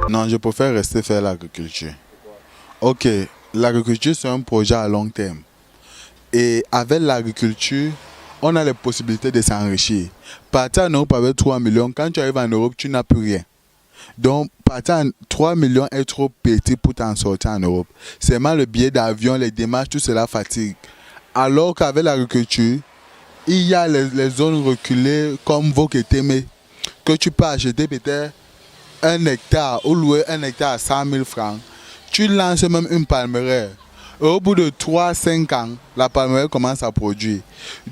Non, je préfère rester faire l'agriculture. Ok, l'agriculture c'est un projet à long terme. Et avec l'agriculture, on a les possibilités de s'enrichir. Partir en Europe avec 3 millions, quand tu arrives en Europe, tu n'as plus rien. Donc, partir en 3 millions est trop petit pour t'en sortir en Europe. Seulement le billet d'avion, les démarches, tout cela fatigue. Alors qu'avec l'agriculture, il y a les zones reculées comme Voketemé, que tu peux acheter peut-être 1 hectare ou louer 1 hectare à 100 000 francs. Tu lances même une palmeraie. Et au bout de 3-5 ans, la palmeraie commence à produire.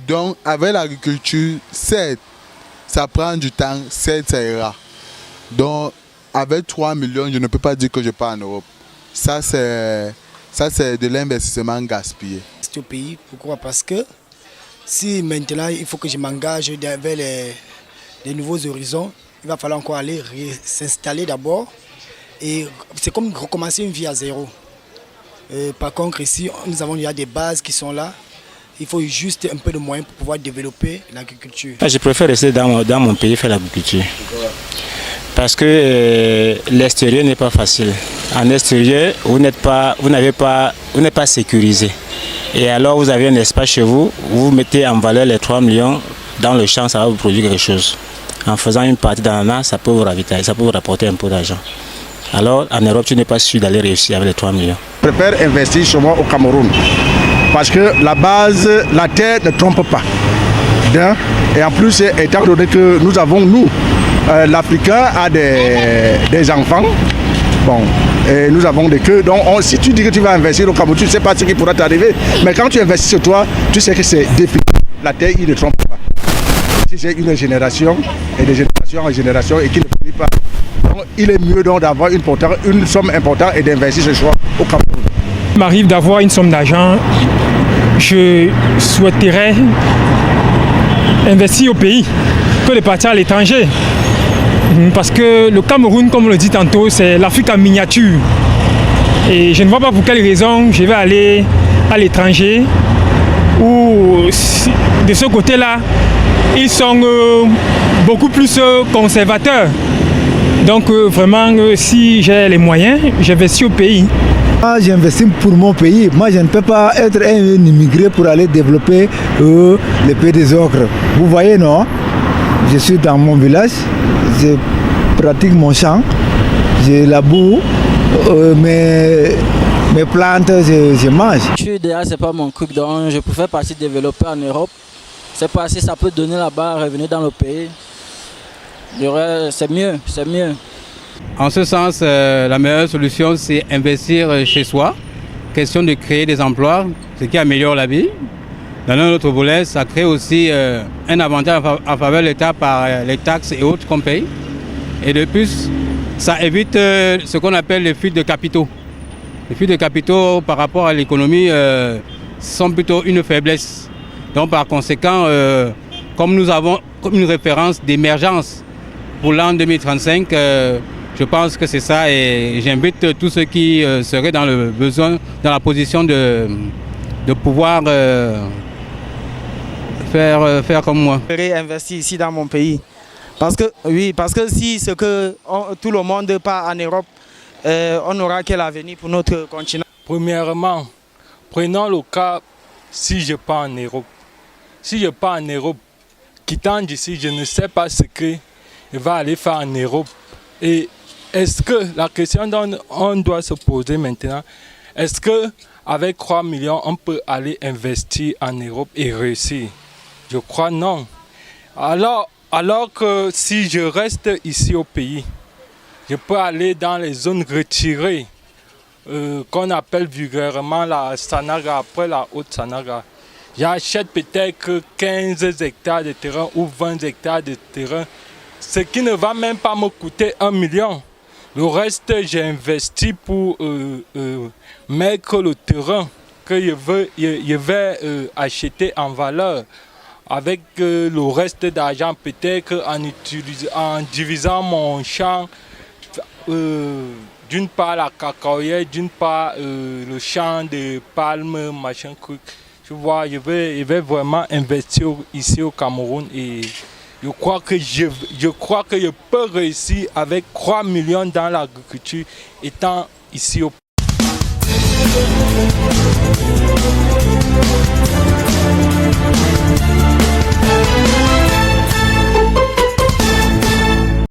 Donc, avec l'agriculture, certes, ça prend du temps, certes, ça ira. Donc, avec 3 millions, je ne peux pas dire que je pars en Europe. Ça, c'est de l'investissement gaspillé. C'est au pays, pourquoi? Parce que si maintenant, il faut que je m'engage vers les nouveaux horizons, il va falloir encore aller s'installer d'abord. Et c'est comme recommencer une vie à zéro. Par contre, ici, nous avons déjà des bases qui sont là. Il faut juste un peu de moyens pour pouvoir développer l'agriculture. Je préfère rester dans mon pays faire l'agriculture. Parce que l'extérieur n'est pas facile. En extérieur, vous n'êtes pas sécurisé. Et alors, vous avez un espace chez vous, vous mettez en valeur les 3 millions dans le champ, ça va vous produire quelque chose. En faisant une partie d'ananas, ça peut vous ravitailler, ça peut vous rapporter un peu d'argent. Alors, en Europe, tu n'es pas sûr d'aller réussir avec les 3 millions. Je préfère investir chez moi au Cameroun. Parce que la base, la terre ne trompe pas. Et en plus, étant donné que nous avons, l'Africain a des enfants. Bon, et nous avons des queues. Donc, si tu dis que tu vas investir au Cameroun, tu ne sais pas ce qui pourra t'arriver. Mais quand tu investis sur toi, tu sais que c'est défini. La terre, il ne trompe pas. Si c'est une génération, et de génération en génération, et qui ne finit pas. Donc, il est mieux donc d'avoir une somme importante et d'investir ce choix au Cameroun. Il m'arrive d'avoir une somme d'argent. Je souhaiterais investir au pays que de partir à l'étranger. Parce que le Cameroun, comme on le dit tantôt, c'est l'Afrique en miniature. Et je ne vois pas pour quelle raison je vais aller à l'étranger où de ce côté-là, ils sont beaucoup plus conservateurs. Donc vraiment, si j'ai les moyens, j'investis au pays. Moi, j'investis pour mon pays. Moi, je ne peux pas être un immigré pour aller développer le pays des autres. Vous voyez, non? Je suis dans mon village, je pratique mon champ, je laboure, mes plantes, je mange. Déjà, c'est pas mon truc, donc je préfère partir développer en Europe. C'est pas si ça peut donner là-bas, revenir dans le pays. C'est mieux, c'est mieux. En ce sens, la meilleure solution, c'est investir chez soi. Question de créer des emplois, ce qui améliore la vie. Dans un autre volet, ça crée aussi un avantage en faveur de l'État par les taxes et autres qu'on paye. Et de plus, ça évite ce qu'on appelle les fuites de capitaux. Les fuites de capitaux par rapport à l'économie sont plutôt une faiblesse. Donc par conséquent, comme nous avons une référence d'émergence pour l'an 2035, je pense que c'est ça et j'invite tous ceux qui seraient dans le besoin, dans la position de pouvoir faire comme moi. Je vais investir ici dans mon pays. Parce que si ce que tout le monde part en Europe, on n'aura quel avenir pour notre continent. Premièrement, prenons le cas si je pars en Europe. Si je pars en Europe, quittant d'ici, je ne sais pas ce qu'il va aller faire en Europe. Et est-ce que la question qu'on doit se poser maintenant, est-ce qu'avec 3 millions, on peut aller investir en Europe et réussir? Je crois non. Alors que si je reste ici au pays, je peux aller dans les zones retirées, qu'on appelle vulgairement la Sanaga, après la Haute-Sanaga. J'achète peut-être 15 hectares de terrain ou 20 hectares de terrain, ce qui ne va même pas me coûter 1 million. Le reste, j'ai investi pour mettre le terrain que je vais acheter en valeur. Avec le reste d'argent, peut-être en divisant mon champ, D'une part la cacaoyère, d'une part le champ de palmes, machin truc. Tu vois, je vais vraiment investir ici au Cameroun et je crois que je peux réussir avec 3 millions dans l'agriculture étant ici au Cameroun.